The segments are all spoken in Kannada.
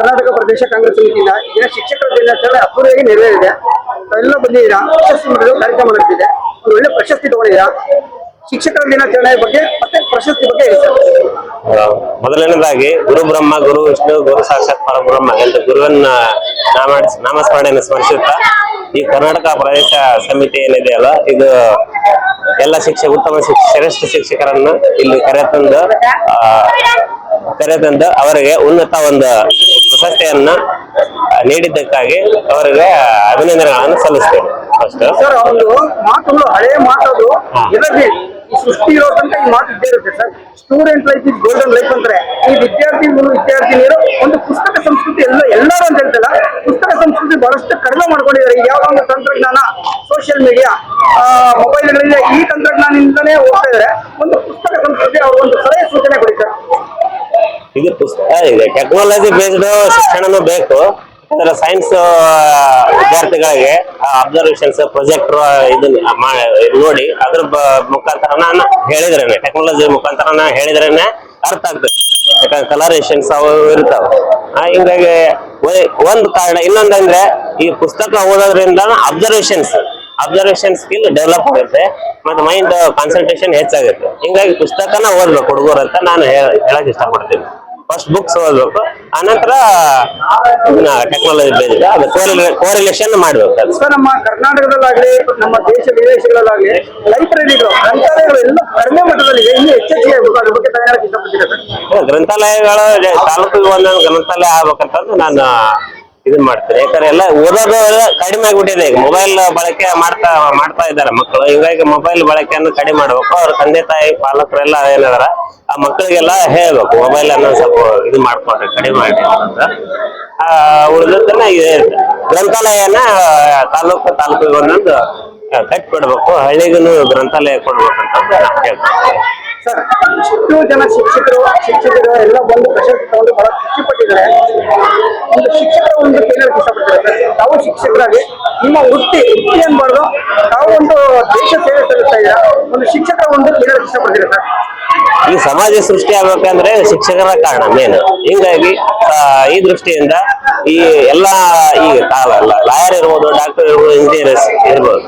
ಕರ್ನಾಟಕ ಪ್ರದೇಶ ಕಾಂಗ್ರೆಸ್ ಸಮಿತಿಯಿಂದ ಈಗ ಶಿಕ್ಷಕರ ದಿನಾಚರಣೆ ಅದ್ದೂರಿಯಾಗಿ ನೆರವೇರಿದೆ. ಎಲ್ಲ ಬಂದಿದ್ದೀರಾ, ಪ್ರಶಸ್ತಿ ಮಾಡಿದ್ರು ಕಾರ್ಯಕ್ರಮ ನಡೆದಿದೆ, ಒಂದು ಒಳ್ಳೆ ಪ್ರಶಸ್ತಿ ತಗೊಂಡಿದ್ದೀರಾ. ಶಿಕ್ಷಕರ ದಿನಾಚರಣೆ ಬಗ್ಗೆ ಮತ್ತೆ ಪ್ರಶಸ್ತಿ ಬಗ್ಗೆ ಹೇಳಿ ಸರ್. ಮೊದಲನೇದಾಗಿ ಗುರು ಬ್ರಹ್ಮ ಗುರು ವಿಷ್ಣು ಗುರು ಸಾಕ್ಷಾತ್ ಪರಬ್ರಹ್ಮ ಎಂದು ಗುರುವನ್ನ ನಾಮಸ್ಮರಣೆಯನ್ನು ಸ್ಮರಿಸುತ್ತಾ ಈ ಕರ್ನಾಟಕ ಪ್ರದೇಶ ಸಮಿತಿ ಏನಿದೆಯಲ್ಲ, ಇದು ಎಲ್ಲ ಉತ್ತಮ ಶ್ರೇಷ್ಠ ಶಿಕ್ಷಕರನ್ನು ಇಲ್ಲಿ ಕರೆತಂದು ಅವರಿಗೆ ಉನ್ನತ ಒಂದು ಪ್ರಶಸ್ತಿಯನ್ನ ನೀಡಿದ್ದಕ್ಕಾಗಿ ಅವರಿಗೆ ಅಭಿನಂದನೆಗಳನ್ನು ಸಲ್ಲಿಸ್ತೇನೆ. ಸರ್, ಒಂದು ಮಾತು ಹಳೆ ಮಾತದು ಸೃಷ್ಟಿ ಇರೋ ತನಕ ಈ ಮಾತು ಇದ್ದೇ ಇರುತ್ತೆ sir. Student life is golden life ಅಂದ್ರೆ ಈ ವಿದ್ಯಾರ್ಥಿನಿಯರು ಒಂದು ಪುಸ್ತಕ ಸಂಸ್ಕೃತಿ ಎಲ್ಲರೂ ಅಂತ ಹೇಳ್ತಲ್ಲ, ಪುಸ್ತಕ ಸಂಸ್ಕೃತಿ ಬಹಳಷ್ಟು ಕಡಿಮೆ ಮಾಡ್ಕೊಂಡಿದ್ದಾರೆ. ಈಗ ಯಾವುದೋ ಒಂದು ತಂತ್ರಜ್ಞಾನ, ಸೋಷಿಯಲ್ ಮೀಡಿಯಾ, ಮೊಬೈಲ್ಗಳಿಂದ ಈ ತಂತ್ರಜ್ಞಾನದಿಂದಲೇ ಹೋಗ್ತಾ ಇದ್ದಾರೆ. ಒಂದು ಪುಸ್ತಕ ಸಂಸ್ಕೃತಿ ಅವ್ರ ಒಂದು ಸಲಹೆ ಸೂಚನೆ ಕೊಡಿ ಸರ್. ಇದು ಪುಸ್ತಕ ಇದೆ, ಟೆಕ್ನಾಲಜಿ ಬೇಸ್ಡ್ ಶಿಕ್ಷಣನೂ ಬೇಕು. ಅದರ ಸೈನ್ಸ್ ವಿದ್ಯಾರ್ಥಿಗಳಿಗೆ ಅಬ್ಸರ್ವೇಷನ್ಸ್ ಪ್ರೊಜೆಕ್ಟರ್ ಇದನ್ನ ನೋಡಿ ಅದ್ರ ಮುಖಾಂತರ ಹೇಳಿದ್ರೇನೆ, ಟೆಕ್ನಾಲಜಿ ಮುಖಾಂತರ ಹೇಳಿದ್ರೇನೆ ಅರ್ಥ ಆಗ್ತದೆ. ಯಾಕಂದ್ರೆ ಕಲರೇಷನ್ಸ್ ಅವು ಇರ್ತಾವ. ಹಿಂಗಾಗಿ ಒಂದು ಕಾರಣ. ಇನ್ನೊಂದಂದ್ರೆ ಈ ಪುಸ್ತಕ ಓದೋದ್ರಿಂದ ಅಬ್ಸರ್ವೇಷನ್ ಸ್ಕಿಲ್ ಡೆವಲಪ್ ಆಗುತ್ತೆ, ಮತ್ತೆ ಮೈಂಡ್ ಕಾನ್ಸಂಟ್ರೇಷನ್ ಹೆಚ್ಚಾಗುತ್ತೆ. ಹಿಂಗಾಗಿ ಪುಸ್ತಕನ ಓದ್ಬೇಕು ಹುಡುಗರು ಅಂತ ನಾನು ಹೇಳಕ್ ಇಷ್ಟಪಡ್ತೀನಿ. ಫಸ್ಟ್ ಬುಕ್ಸ್ ಓದ್ಬೇಕು, ಆನಂತರ ಟೆಕ್ನಾಲಜಿ ಬೇಸಿಕ್ ಅದು ಕೋರಿಲೇಷನ್ ಮಾಡ್ಬೇಕು. ಸರ್, ನಮ್ಮ ಕರ್ನಾಟಕದಲ್ಲಾಗ್ಲಿ ನಮ್ಮ ದೇಶ ವಿದೇಶಗಳಲ್ಲಾಗ್ಲಿ ಲೈಬ್ರರಿಗಳು, ಗ್ರಂಥಾಲಯಗಳು ಎಲ್ಲ ಕಡಿಮೆ ಮಟ್ಟದಲ್ಲಿ ಇನ್ನೂ ಹೆಚ್ಚೆಚ್ಚಿಗೆ ಆಗ್ಬೇಕು. ಅದ್ರ ಬಗ್ಗೆ ತಯಾರಕ್ಕೆ ಇಷ್ಟಪಡ್ತೀರಾ ಸರ್? ಗ್ರಂಥಾಲಯಗಳು ತಾಲೂಕಿಗೆ ಒಂದೊಂದು ಗ್ರಂಥಾಲಯ ಆಗ್ಬೇಕಂತಂದು ನಾನು ಇದನ್ ಮಾಡ್ತೀನಿ. ಯಾಕಂದ್ರೆ ಎಲ್ಲ ಓದೋದು ಕಡಿಮೆ ಆಗ್ಬಿಟ್ಟಿದೆ. ಈಗ ಮೊಬೈಲ್ ಬಳಕೆ ಮಾಡ್ತಾ ಇದ್ದಾರೆ ಮಕ್ಕಳು. ಹಿಂಗಾಗಿ ಮೊಬೈಲ್ ಬಳಕೆಯನ್ನು ಕಡಿಮೆ ಮಾಡ್ಬೇಕು. ಅವ್ರ ತಂದೆ ತಾಯಿ ಪಾಲಕರೆಲ್ಲ ಏನಾದಾರ ಆ ಮಕ್ಕಳಿಗೆಲ್ಲ ಹೇಳ್ಬೇಕು, ಮೊಬೈಲ್ ಅನ್ನ ಸ್ವಲ್ಪ ಇದು ಮಾಡ್ಕೊಂಡ್ರೆ ಕಡಿಮೆ ಮಾಡಿ ಅಂತ. ಉಳಿದನ್ನ ಗ್ರಂಥಾಲಯನ ತಾಲೂಕಿಗೆ ಒಂದೊಂದು ಕಟ್ಕೊಡ್ಬೇಕು, ಹಳ್ಳಿಗೂ ಗ್ರಂಥಾಲಯ ಕೊಡ್ಬೇಕಂತ ಹೇಳ್ತಾರೆ. ಸರ್, ಇಷ್ಟು ಜನ ಶಿಕ್ಷಕರು ಎಲ್ಲ ಬಂದು ಪ್ರಶಸ್ತಿ ತಗೊಂಡು ಬಹಳ ಖುಷಿ ಪಟ್ಟಿದ್ದಾರೆ. ಒಂದು ಶಿಕ್ಷಕರ ಒಂದು ಕೇಳಕ್ಕೆ ಇಷ್ಟಪಡ್ತಾರೆ ಸರ್. ತಾವು ಶಿಕ್ಷಕರಾಗಿ ನಿಮ್ಮ ವೃತ್ತಿ ಅನ್ಬಾರ್ದು, ತಾವು ಒಂದು ದೇಶ ಸೇವೆ ಸಲ್ಲಿಸ್ತಾ ಇದ್ದೀರಾ. ಒಂದು ಶಿಕ್ಷಕರ ಒಂದು ಕೇಳಕ್ಕೆ ಇಷ್ಟಪಡ್ತೀರಾ ಸರ್? ಈ ಸಮಾಜ ಸೃಷ್ಟಿ ಆಗ್ಬೇಕಂದ್ರೆ ಶಿಕ್ಷಕರ ಕಾರಣ ಮೇನ್. ಹಿಂಗಾಗಿ ಈ ದೃಷ್ಟಿಯಿಂದ ಈ ಎಲ್ಲಾ ಈಗ ಲಾಯರ್ ಇರ್ಬೋದು, ಡಾಕ್ಟರ್ ಇರ್ಬೋದು, ಇಂಜಿನಿಯರ್ಸ್ ಇರ್ಬೋದು,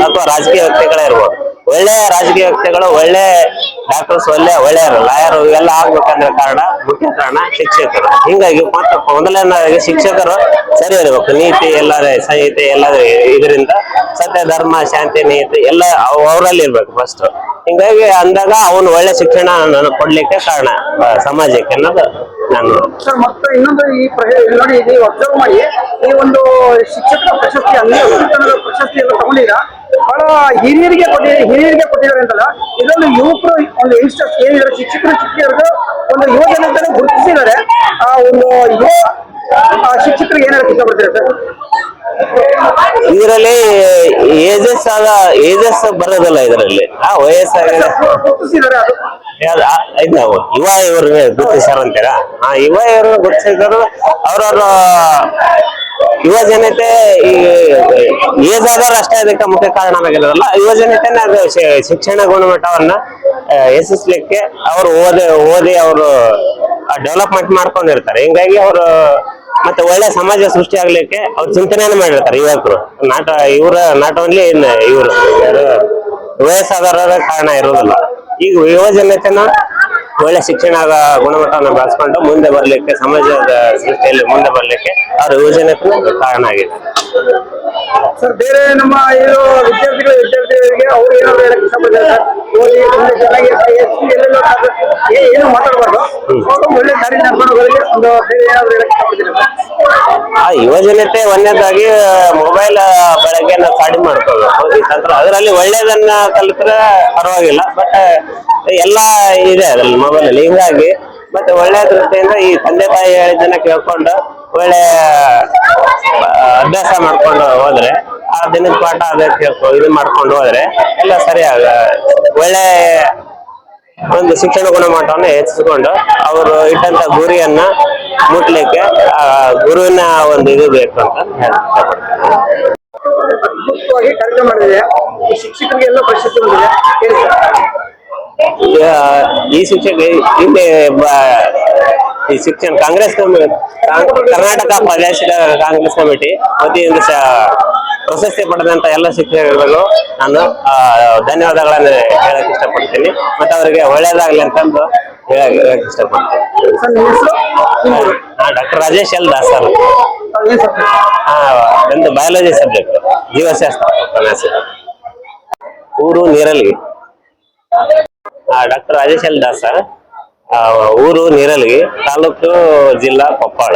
ಅಥವಾ ರಾಜಕೀಯ ವ್ಯಕ್ತಿಗಳೇ ಇರ್ಬೋದು. ಒಳ್ಳೆ ರಾಜಕೀಯ ವ್ಯಕ್ತಿಗಳು, ಒಳ್ಳೆ ಡಾಕ್ಟರ್ಸ್, ಒಳ್ಳೆ ಲಾಯರ್ ಇವೆಲ್ಲ ಆಗ್ಬೇಕಂದ್ರೆ ಮುಖ್ಯ ಕಾರಣ ಶಿಕ್ಷಕರು. ಹಿಂಗಾಗಿ ಮತ್ತೆ ಮೊದಲನೇದಾಗಿ ಶಿಕ್ಷಕರು ಸರಿ ಇರಬೇಕು. ನೀತಿ ಎಲ್ಲಾದ್ರೆ ಸಂಹಿತೆ ಎಲ್ಲಾದ್ರೆ ಇದರಿಂದ ಸತ್ಯ ಧರ್ಮ ಶಾಂತಿ ನೀತಿ ಎಲ್ಲ ಅವರಲ್ಲಿ ಇರ್ಬೇಕು ಫಸ್ಟ್. ಹಿಂಗಾಗಿ ಅಂದಾಗ ಅವನು ಒಳ್ಳೆ ಶಿಕ್ಷಣ ಕೊಡ್ಲಿಕ್ಕೆ ಕಾರಣ ಸಮಾಜಕ್ಕೆ ಅನ್ನೋದು ನಾನು. ಸರ್, ಮತ್ತೆ ಇನ್ನೊಂದು ನೋಡಿ, ನೀವು ಅಬ್ಸರ್ವ್ ಮಾಡಿ, ಈ ಒಂದು ಶಿಕ್ಷಕರ ಪ್ರಶಸ್ತಿ ಪ್ರಶಸ್ತಿ ಎಲ್ಲ ತಗೊಂಡಿದ್ದೀರಾ, ಬಹಳ ಹಿರಿಯರಿಗೆ ಕೊಟ್ಟಿದ್ದಾರೆ ಅಂತಲ್ಲ. ಇದೊಂದು ಯುವಕರು, ಒಂದು ಯಂಗ್ಸ್ಟರ್ಸ್ ಏನಿದ್ದಾರೆ, ಶಿಕ್ಷಕರಿಗೆ ಒಂದು ಯುವಜನತೆ ಗುರುತಿಸಿದ್ದಾರೆ. ಆ ಒಂದು ಯುವ ಶಿಕ್ಷಕರಿಗೆ ಏನಾದ್ರು ಇಷ್ಟಪಡ್ತೀರಾ ಸರ್? ಇದರಲ್ಲಿ ಏಜಸ್ ಬರೋದಿಲ್ಲ. ಇದರಲ್ಲಿ ವಯಸ್ಸಾಗಿದೆ ಯುವ ಇವ್ರಿಗೆ ಗುರುತಿಸ್ಯಾರ ಅಂತೀರಾ? ಯುವ ಇವರು ಗುರುತಿಸಿದ್ರು. ಅವ್ರವ್ರ ಯುವ ಜನತೆ ಏಜ್ ಆದವ್ರು ಅಷ್ಟೇ ಅದಕ್ಕೆ ಮುಖ್ಯ ಕಾರಣ ಆಗಿರೋದಲ್ಲ. ಯುವ ಜನತೆನ ಅದು ಶಿಕ್ಷಣ ಗುಣಮಟ್ಟವನ್ನ ಹೆಚ್ಚಿಸ್ಲಿಕ್ಕೆ ಅವರು ಓದಿ ಅವರು ಡೆವಲಪ್ಮೆಂಟ್ ಮಾಡ್ಕೊಂಡಿರ್ತಾರೆ. ಹಿಂಗಾಗಿ ಅವರು ಮತ್ತೆ ಒಳ್ಳೆ ಸಮಾಜ ಸೃಷ್ಟಿ ಆಗ್ಲಿಕ್ಕೆ ಅವ್ರು ಚಿಂತನೆಯನ್ನು ಮಾಡಿರ್ತಾರೆ ಯುವಕರು. ನಾಟ್ ಓನ್ಲಿ ಇವರು ವಯಸ್ಸಾದವರ ಕಾರಣ ಇರೋದಿಲ್ಲ. ಈಗ ಯುವ ಜನತೆನ ಒಳ್ಳೆ ಶಿಕ್ಷಣ ಗುಣಮಟ್ಟವನ್ನು ಬೆಳೆಸ್ಕೊಂಡು ಮುಂದೆ ಬರ್ಲಿಕ್ಕೆ, ಸಮಾಜದ ಸೃಷ್ಟಿಯಲ್ಲಿ ಮುಂದೆ ಬರ್ಲಿಕ್ಕೆ ಅವ್ರ ಯುವಜನತೆ ಕಾರಣ ಆಗಿದೆ. ಸರ್, ಬೇರೆ ನಮ್ಮ ವಿದ್ಯಾರ್ಥಿಗಳಿಗೆ ಅವ್ರು ಏನಾದ್ರು ಹೇಳಕ್ ಇಷ್ಟಪಡ್ತಾರೆ ಸರ್? ಓದಿ ಮುಂದೆ ಚೆನ್ನಾಗಿ ಏನು ಮಾತಾಡಬಾರ್ದು, ಒಳ್ಳೆ ದಾರಿ ನಡ್ಕೊಂಡು ಒಂದು ಬೇರೆ ಏನಾದ್ರು ಹೇಳಕ್ ಇಷ್ಟಪಡ್ತೀರಾ? ಯುವ ಜನತೆ ಒಂದನೇದಾಗಿ ಮೊಬೈಲ್ ಬಳಕೆಯನ್ನ ಕಡಿಮೆ ಮಾಡ್ಕೋಬೇಕು. ಈ ತಂತ್ರ ಅದರಲ್ಲಿ ಒಳ್ಳೇದನ್ನ ಕಲಿತ್ರೆ ಪರವಾಗಿಲ್ಲ, ಬಟ್ ಎಲ್ಲ ಇದೆ ಅದರಲ್ಲಿ ಮೊಬೈಲ್ ಅಲ್ಲಿ. ಹಿಂಗಾಗಿ ಮತ್ತೆ ಒಳ್ಳೆ ದೃಷ್ಟಿಯಿಂದ ಈ ತಂದೆ ತಾಯಿ ಹೇಳಿದ್ದನ್ನ ಕೇಳ್ಕೊಂಡು ಒಳ್ಳೆ ಅಭ್ಯಾಸ ಮಾಡ್ಕೊಂಡು ಹೋದ್ರೆ, ಆ ದಿನದ ಪಾಠ ಅದಕ್ಕೆ ಇದು ಮಾಡ್ಕೊಂಡು ಹೋದ್ರೆ ಎಲ್ಲ ಸರಿಯಾಗ ಒಳ್ಳೆ ಒಂದು ಶಿಕ್ಷಣ ಗುಣಮಟ್ಟವನ್ನು ಹೆಚ್ಚಿಸಿಕೊಂಡು ಅವರು ಇಟ್ಟಂತ ಗುರಿಯನ್ನ ಮುಟ್ಲಿಕ್ಕೆ ಗುರುವಿನ ಒಂದು ಇದು ಬೇಕು ಅಂತ ಅದ್ಭುತವಾಗಿ ಕಾರ್ಯಕ್ರಮ ಮಾಡಿದೆ. ಶಿಕ್ಷಕರಿಗೆ ಎಲ್ಲ ಪ್ರಶಸ್ತಿ ಬಂದಿದೆ. ಈ ಶಿಕ್ಷಕ ಇಲ್ಲಿ ಈ ಶಿಕ್ಷಣ ಕಾಂಗ್ರೆಸ್ ಕರ್ನಾಟಕ ಪ್ರಾದೇಶಿಕ ಕಾಂಗ್ರೆಸ್ ಕಮಿಟಿ ವತಿಯಿಂದ ಪ್ರಶಸ್ತಿ ಪಡೆದಂತ ಎಲ್ಲ ಶಿಕ್ಷಕರಿಗೂ ನಾನು ಧನ್ಯವಾದಗಳನ್ನು ಹೇಳಕ್ ಇಷ್ಟಪಡ್ತೀನಿ ಮತ್ತೆ ಅವರಿಗೆ ಒಳ್ಳೇದಾಗ್ಲಿ ಅಂತಂದು ಹೇಳಕ್ ಇಷ್ಟಪಡ್ತೀನಿ. ಸರ್ ನಿಮ್ಮ ಹೆಸರು? Doctor Rajesh L Das sir. ಏನ್ ಸಬ್ಜೆಕ್ಟ್? ನಂದು ಬಯಾಲಜಿ ಸಬ್ಜೆಕ್ಟ್, ಜೀವಶಾಸ್ತ್ರ ಉಪನ್ಯಾಸ. ಊರು Neeralgi. Doctor Rajesh L Das sir, ಊರು ನೀರಲ್ಗಿ, ತಾಲೂಕು ಜಿಲ್ಲಾ ಕೊಪ್ಪಳ.